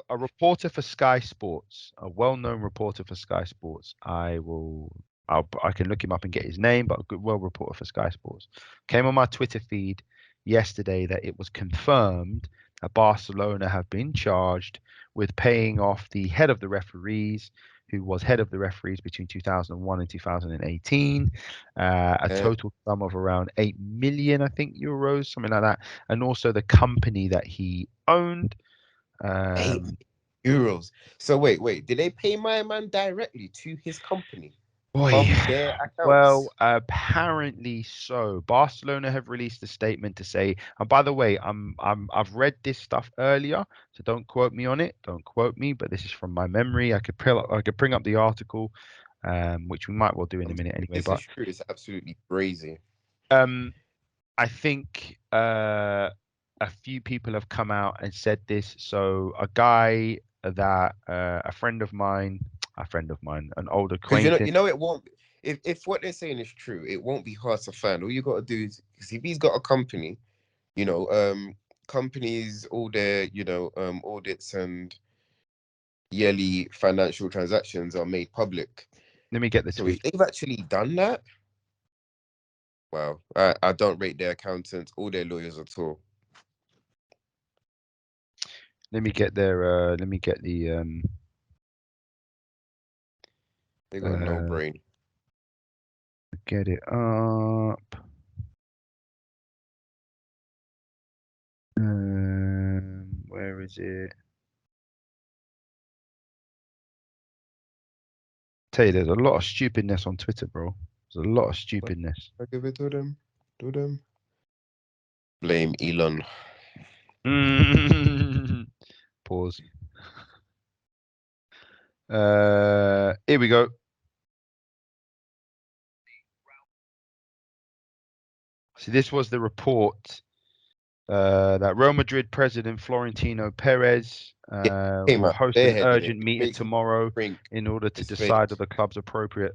a reporter for Sky Sports, a well-known reporter for Sky Sports. I can look him up and get his name, but a good well reporter for Sky Sports came on my Twitter feed yesterday that it was confirmed that Barcelona have been charged with paying off the head of the referees, who was head of the referees between 2001 and 2018, a total sum of around 8 million, I think, euros, something like that, and also the company that he owned. 8 euros. So wait. Did they pay my man directly to his company Boy, from their well, accounts? apparently so. Barcelona have released a statement to say, and by the way, I've read this stuff earlier, so don't quote me on it. Don't quote me, but this is from my memory. I could bring up the article, which we might well do in a minute anyway. This But is true. It's absolutely crazy. um, I think a few people have come out and said this. So a guy that a friend of mine, an old Because acquaintance. it won't. If what they're saying is true, it won't be hard to find. All you got to do is, because if he's got a company, you know, companies, all their, audits and yearly financial transactions are made public. Let me get the So if tweet. they've actually done that, wow, I don't rate their accountants or their lawyers at all. Let me get their. Let me get the. They got no Uh, brain. get it up. Where is it? Tell you, there's a lot of stupidness on Twitter, bro. There's a lot of stupidness. I give it to them. To them. Blame Elon. Pause. Here we go. So this was the report that Real Madrid president Florentino Perez Came will out host an bareheaded urgent it. meeting Makes tomorrow drink in order to his decide face. on the club's appropriate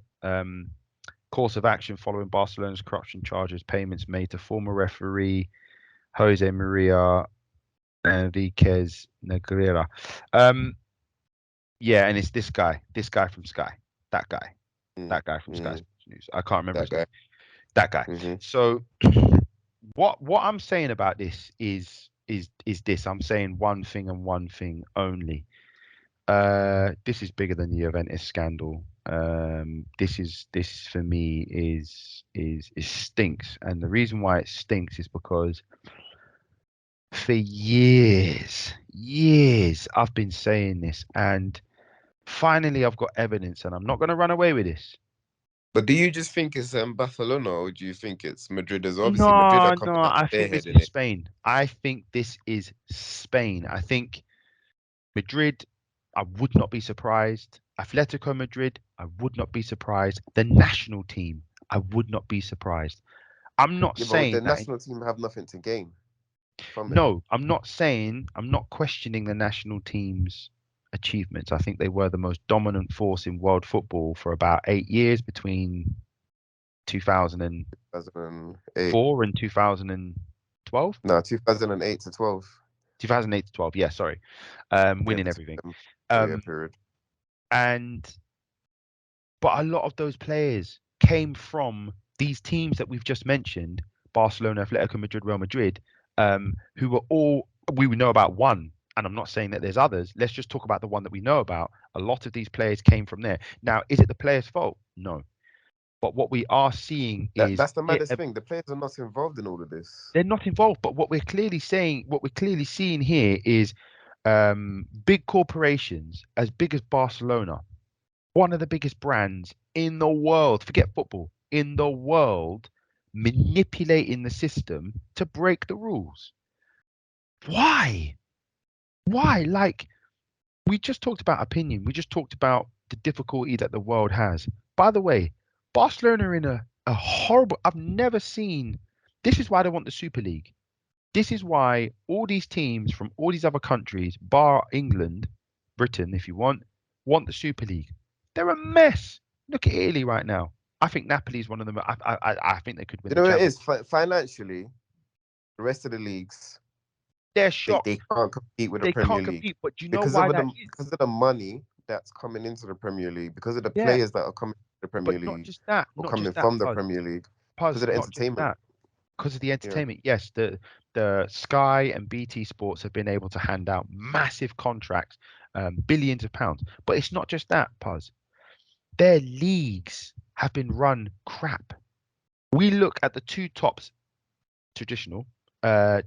course of action following Barcelona's corruption charges, payments made to former referee Jose Maria Enriquez Negreira. Yeah, and it's this guy from Sky, that guy, Mm, that guy from Sky mm, Sports News. I can't remember that his name. guy. That guy. Mm-hmm. So what I'm saying about this is this. I'm saying one thing and one thing only. This is bigger than the Juventus scandal. This for me is stinks, and the reason why it stinks is because for years I've been saying this, and finally I've got evidence, and I'm not going to run away with this. But do you just think it's Barcelona, or do you think it's Madrid as well? Obviously, Madrid are No, coming no, out I think this bareheaded is it. Spain. I think this is Spain. I think Madrid, I would not be surprised. Atletico Madrid, I would not be surprised. The national team, I would not be surprised. I'm not Yeah, but the saying that. national team have nothing to gain from it. No, I'm not saying, I'm not questioning the national team's achievements. I think they were the most dominant force in world football for about 8 years between 2004 2008. and 2012. No, 2008 to 12. 2008 to 12. Yeah, sorry. Yeah, Winning between everything. them 4 year Um, period. and but a lot of those players came from these teams that we've just mentioned, Barcelona, Atletico Madrid, Real Madrid, who were all, we would know about one. And I'm not saying that there's others. Let's just talk about the one that we know about. A lot of these players came from there. Now, is it the players' fault? No. But what we are seeing is That's the maddest thing. The players are not involved in all of this. they're not involved. But what we're clearly saying, what we're clearly seeing here is big corporations as big as Barcelona, one of the biggest brands in the world, forget football, in the world, manipulating the system to break the rules. Why? Why? Like, we just talked about opinion. We just talked about the difficulty that the world has. By the way, Barcelona are in a horrible, I've never seen, this is why they want the Super League. This is why all these teams from all these other countries, bar England, Britain, if you want the Super League. They're a mess. Look at Italy right now. I think Napoli's one of them. I think they could win You the know what it Champions. is? Financially, the rest of the leagues They're They shocked. can't compete with the They Premier can't League compete. But do you know because why of that the is? because of the money that's coming into the Premier League, because of the Yeah, players that are coming to the but Premier not League just that. or Not coming just that, from the Puz. Premier League, because Puz, of the not just entertainment. that. Because of the Yeah, entertainment, yes, the Sky and BT Sports have been able to hand out massive contracts, billions of pounds. But it's not just that, Puz. Their leagues have been run crap. We look at the two tops traditional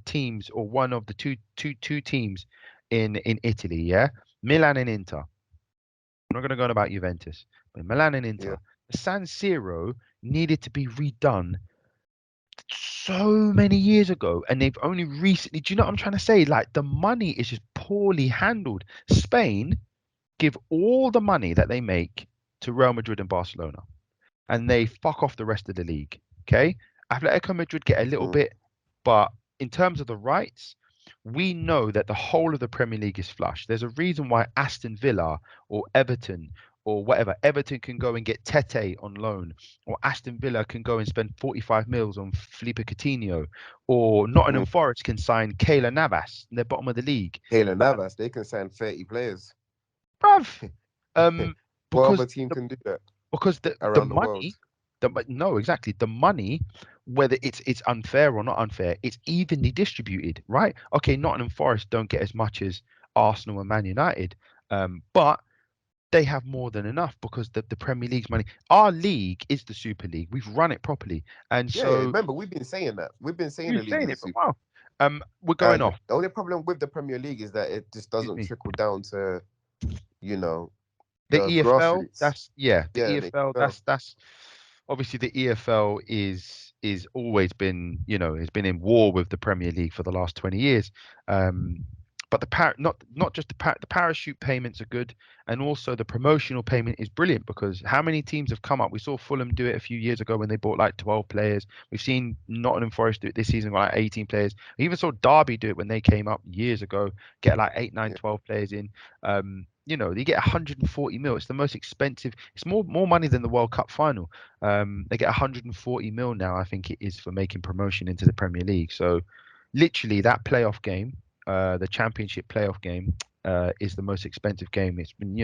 teams, or one of the two teams in Italy, yeah, Milan and Inter. I'm not going to go on about Juventus, but Milan and yeah. Inter. The San Siro needed to be redone so many years ago, and they've only recently. Do you know what I'm trying to say? Like the money is just poorly handled. Spain give all the money that they make to Real Madrid and Barcelona, and they fuck off the rest of the league. Okay, Atletico Madrid get a little Mm. bit, but in terms of the rights, we know that the whole of the Premier League is flush. There's a reason why Aston Villa or Everton or whatever, Everton can go and get Tete on loan, or Aston Villa can go and spend 45 mils on Felipe Coutinho, or Nottingham Mm. Forest can sign Kayla Navas in the bottom of the league. Keylor Navas, they can sign 30 players. Bruv, um, What other because team the can do that because the around the world? money, no, exactly, the money, whether it's unfair or not unfair, it's evenly distributed, right? Okay, Nottingham Forest don't get as much as Arsenal and Man United, but they have more than enough because the Premier League's money. Our league is the Super League. We've run it properly, and Yeah, yeah. so Remember, we've been saying that. We've been saying we've the been league saying is a it for a super. while. We're going And off. the only problem with the Premier League is that it just Excuse doesn't me. trickle down to, you know, The the EFL, grassroots. that's yeah, the Yeah, the EFL, EFL. that's obviously the EFL is always been, has been in war with the Premier League for the last 20 years. But not just the parachute payments are good, and also the promotional payment is brilliant because how many teams have come up? We saw Fulham do it a few years ago when they bought like 12 players. We've seen Nottingham Forest do it this season with like 18 players. We even saw Derby do it when they came up years ago, get like 8, 9, Yeah. 12 players in. You get 140 mil. It's the most expensive. It's more money than the World Cup final. They get 140 mil now, I think it is, for making promotion into the Premier League. So, literally, that playoff game, the Championship playoff game, is the most expensive game. It's been,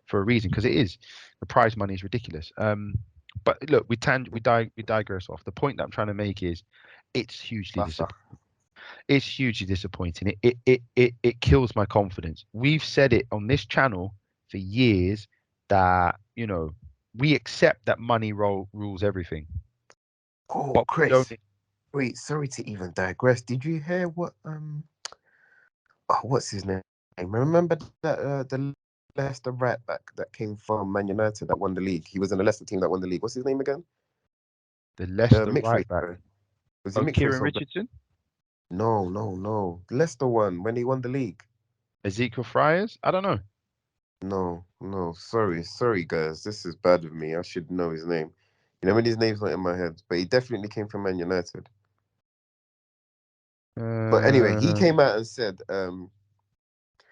for a reason, because it is. The prize money is ridiculous. But look, we digress off. The point that I'm trying to make is, it's hugely Basta. disappointing. It's hugely disappointing. It kills my confidence. We've said it on this channel for years that we accept that money rules everything, Oh, but we don't. Chris. Wait, sorry to even digress. Did you hear what what's his name? Remember that the Leicester right back that came from Man United that won the league? He was in the Leicester team that won the league. What's his name again? The The Leicester mixed race. right back. Was he Oh, mixed race Kieran or Richardson, no, no, no. Leicester won when he won the league. Ezekiel Friars. I don't know. No, no. Sorry, guys. This is bad of me. I should know his name. You know, when his name's not in my head, but he definitely came from Man United. But anyway, he Uh, came out and said,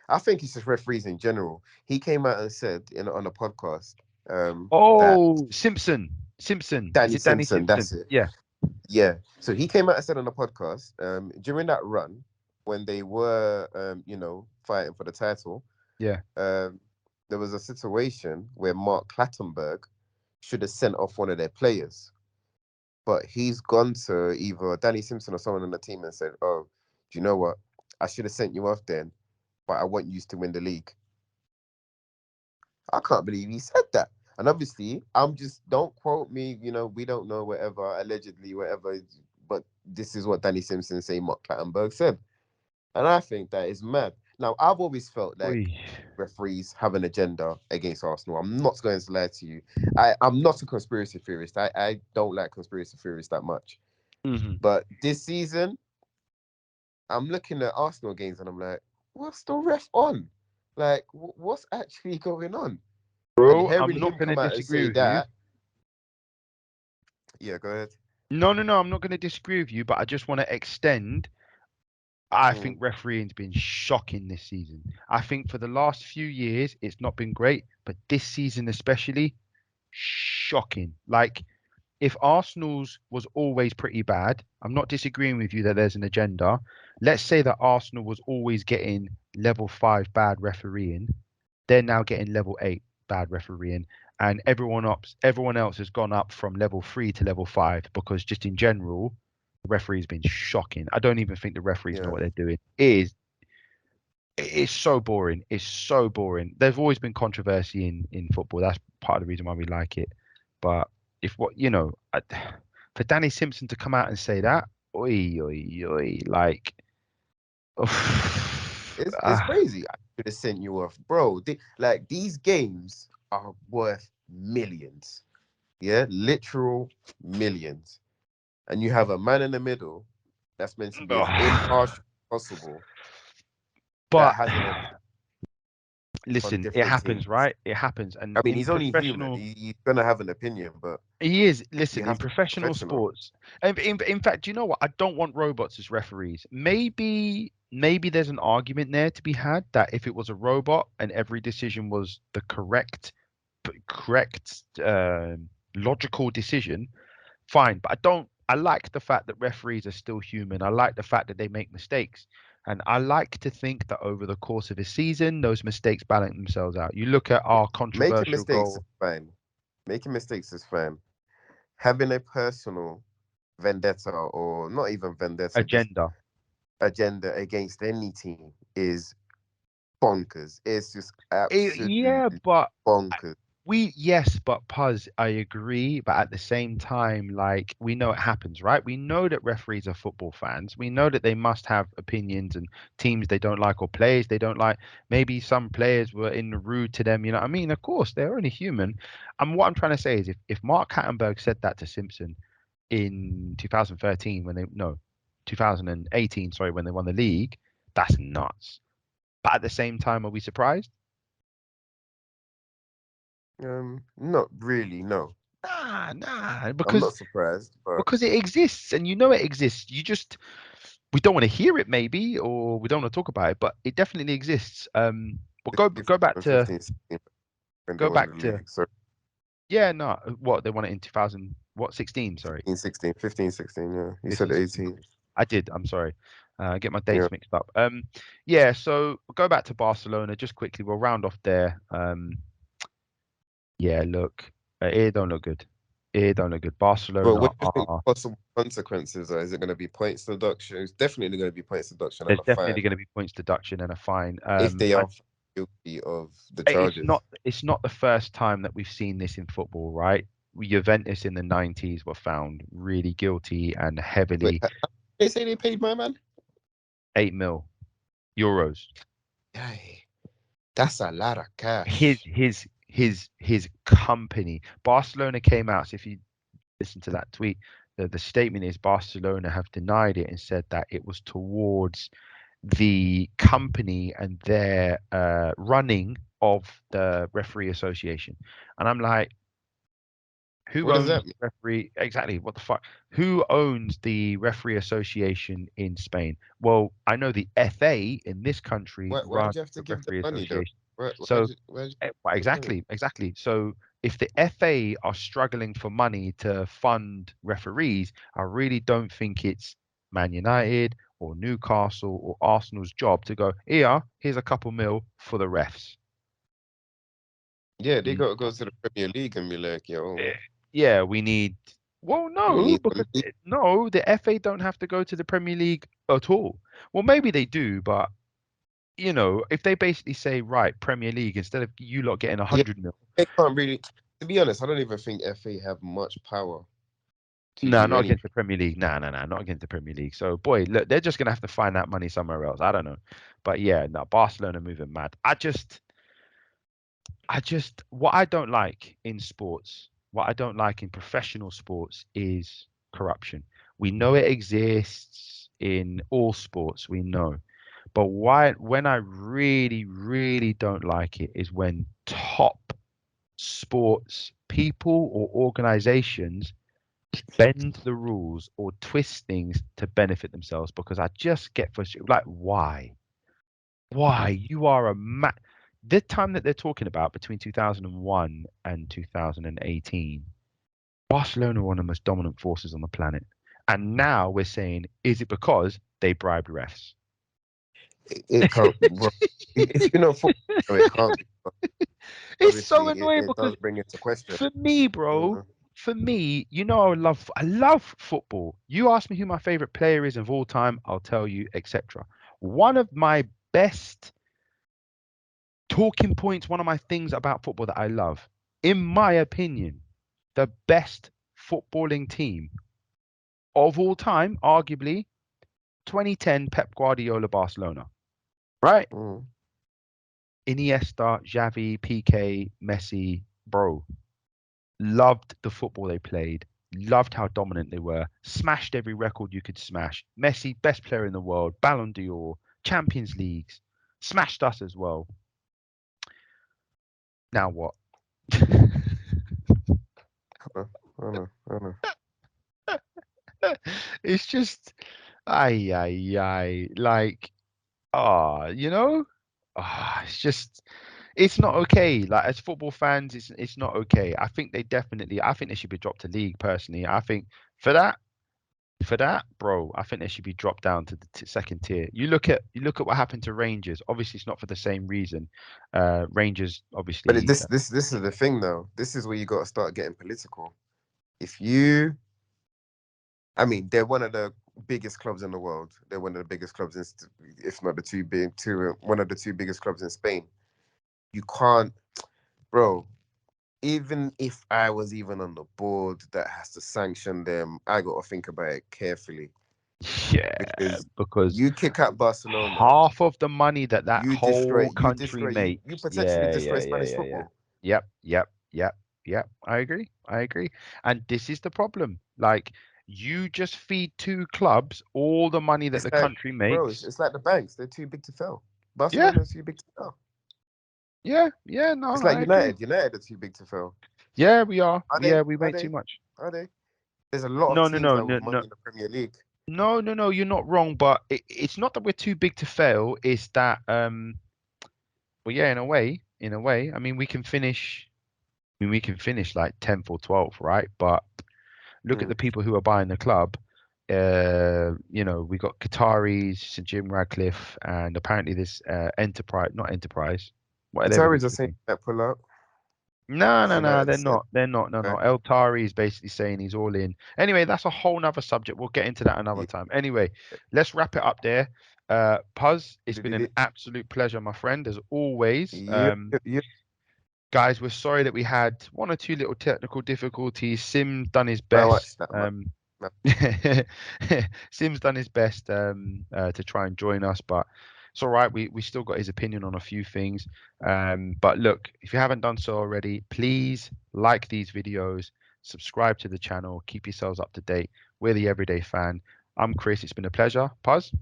I think it's just referees in general. He came out and said on a podcast, that oh, Simpson. Simpson. Is Danny it Danny Simpson, Simpson? that's it. Yeah. Yeah. So he came out and said on a podcast, during that run when they were, fighting for the title, Yeah. um, there was a situation where Mark Clattenburg should have sent off one of their players, but he's gone to either Danny Simpson or someone on the team and said, "Oh, do you know what? I should have sent you off then, but I want you to win the league." I can't believe he said that. And obviously, I'm just, don't quote me, we don't know, whatever, allegedly, whatever, but this is what Danny Simpson say Mark Clattenburg said. And I think that is mad. Now, I've always felt like Oi. referees have an agenda against Arsenal. I'm not going to lie to you. I'm not a conspiracy theorist. I don't like conspiracy theorists that much. Mhm. But this season, I'm looking at Arsenal games and I'm like, what's the ref on? Like, what's actually going on? And Bro, hearing I'm not him going to come out and disagree say with you. that, yeah, go ahead. No, no, no, I'm not going to disagree with you, but I just want to extend. I Mm, think refereeing's been shocking this season. I think for the last few years, it's not been great, but this season especially, shocking. Like, if Arsenal's was always pretty bad, I'm not disagreeing with you that there's an agenda, Let's say that Arsenal was always getting level 5 bad refereeing. They're now getting level 8 bad refereeing, and everyone else has gone up from level 3 to level 5 because just in general, the referee's been shocking. I don't even think the referees know Yeah. what they're doing. It's so boring. It's so boring. There's always been controversy in football. That's part of the reason why we like it. But if what you know, for Danny Simpson to come out and say that, oi, oi, oi, like, It's crazy. I should have sent you off, bro. Like these games are worth millions. Yeah, literal millions. And you have a man in the middle that's meant to be as impartial as possible that but has an opinion on listen, it different happens, teams. right? It happens, and I mean, in he's only human. professional, He's gonna have an opinion, but he is. you Listen, in have to be professional professional. sports, and in fact, you know what? I don't want robots as referees. Maybe there's an argument there to be had that if it was a robot and every decision was the correct, logical decision, fine. But I don't. I like the fact that referees are still human. I like the fact that they make mistakes. And I like to think that over the course of a season, those mistakes balance themselves out. You look at our Making controversial mistakes is goal fine. Making mistakes is fine. Having a personal vendetta or not even vendetta, just agenda. agenda against any team is bonkers. It's just absolutely Yeah, but bonkers. yes, but Puz, I agree. But at the same time, like we know it happens, right? We know that referees are football fans. We know that they must have opinions and teams they don't like or players they don't like. Maybe some players were in rude to them. You know what I mean? Of course, they're only human. And what I'm trying to say is if Mark Hattenberg said that to Simpson in 2013 when they no 2018, sorry, when they won the league, that's nuts. But at the same time, are we surprised? Not really. No, Nah, I'm not surprised, but because it exists and you know it exists. You just we don't want to hear it maybe, or we don't want to talk about it, but it definitely exists. But go back to 2015, 16 when they go won back the to league. So yeah, no, what they won it in 2000, what 16? Sorry, 15, 16, 15, 16. Yeah, you said 15, 16. 18. I did. I'm sorry. Get my Yeah. dates mixed up. Yeah. So go back to Barcelona just quickly. We'll round off there. Yeah. Look, it don't look good. It don't look good. But Barcelona what do you think are. possible consequences are? Is it going to be points deduction? It's definitely going to be points deduction and There's a definitely fine going to be points deduction and a fine. if they are guilty of the charges. It's not the first time that we've seen this in football, right? Juventus in the 90s were found really guilty and Wait, heavily they say they paid my man? 8 mil euros. Aye, that's a lot of His cash. his his company. Barcelona came out. So if you listen to that tweet, the statement is Barcelona have denied it and said that it was towards the company and their running of the referee association. And I'm like, who What does owns that the mean? referee? Exactly. What the fuck? Who owns the referee association in Spain? Well, I know the FA in this country Why runs do you have to the give them referee money though? association. Why So, do you well, give them money? exactly. So, if the FA are struggling for money to fund referees, I really don't think it's Man United or Newcastle or Arsenal's job to go, here's a couple mil for the refs. Yeah, they got to go to the Premier League and be like, Eh, yo, yeah, we need. Well, we no, need some because league. no, the FA don't have to go to the Premier League at all. Well, maybe they do, but if they basically say, right, Premier League, instead of you lot getting Yeah, 100 mil, they can't really. To be honest, I don't even think FA have much power to no, do not against anything. the Premier League. No, not against the Premier League. So, boy, look, they're just gonna have to find that money somewhere else. I don't know, but yeah, no, Barcelona moving mad. What I don't like in sports, what I don't like in professional sports is corruption. We know it exists in all sports, we know. But when I really, really don't like it is when top sports people or organizations bend the rules or twist things to benefit themselves because I just get frustrated. Like, why? Why? You are the time that they're talking about between 2001 and 2018, Barcelona were one of the most dominant forces on the planet. And now we're saying, is it because they bribed refs. It can't, bro. If you're not football, it can't be. It's so Obviously, annoying it because does bring into question. for me, bro, for me, you know, I love football. You ask me who my favorite player is of all time, I'll tell you, etc. One of my best talking points, one of my things about football that I love, in my opinion, the best footballing team of all time, arguably, 2010 Pep Guardiola Barcelona, right? Mm. Iniesta, Xavi, PK, Messi, bro. Loved the football they played. Loved how dominant they were. Smashed every record you could smash. Messi, best player in the world. Ballon d'Or, Champions Leagues. Smashed us as well. Now what? I know. It's just, ay. Like, you know? It's just, it's not okay. Like as football fans, it's not okay. I think they should be dropped to league personally. I think for that, bro, I think they should be dropped down to the second tier. You look at what happened to Rangers. Obviously, it's not for the same reason. Rangers, But obviously, this is the thing, though. This is where you got to start getting political. If you, I mean, they're one of the biggest clubs in the world. They're one of the biggest clubs, if not one of the two biggest clubs in Spain. You can't, bro. Even if I was even on the board that has to sanction them, I got to think about it carefully. yeah, because you kick out Barcelona, half of the money that you whole destroy, country you makes. potentially destroy Spanish football. Yep. I agree. And this is the problem. Like, you just feed two clubs all the money that It's the like, country bro, makes. it's like the banks. They're too big to fail. Yeah, Barcelona's too big to fail. no, It's like I agree. United are too big to fail. Yeah, we are. Are Yeah, they? we Are make too they? much. Are they? There's a lot of No, no, teams no, now no, with money no. in the Premier League. No, you're not wrong, but it's not that we're too big to fail. It's that, well, yeah, in a way. I mean, we can finish. We can finish like 10th or 12th, right? But look at the people who are buying the club. We got Qataris, Sir Jim Radcliffe, and apparently this not Enterprise, The whatever Tories this are saying flipping. that pull out. No, United they're said. not. No. Okay. El Tari is basically saying he's all in. Anyway, that's a whole nother subject. We'll get into that another time. Anyway, let's wrap it up there. Puz, it's been an absolute pleasure, my friend, as always. Yeah. Guys, we're sorry that we had one or two little technical difficulties. Sim done his I watched best. that, man. Sim's done his best to try and join us, but it's all right. We still got his opinion on a few things. But look, if you haven't done so already, please like these videos, subscribe to the channel, keep yourselves up to date. We're the Everyday Fan. I'm Chris. It's been a pleasure. Puz?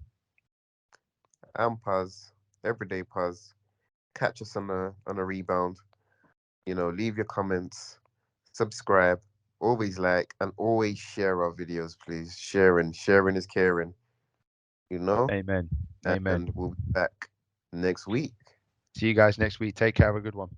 I'm Puz. Everyday Puz. Catch us on a rebound. Leave your comments, subscribe, always like, and always share our videos, please. Sharing is caring. Amen. Amen. And we'll be back next week. See you guys next week. Take care. Have a good one.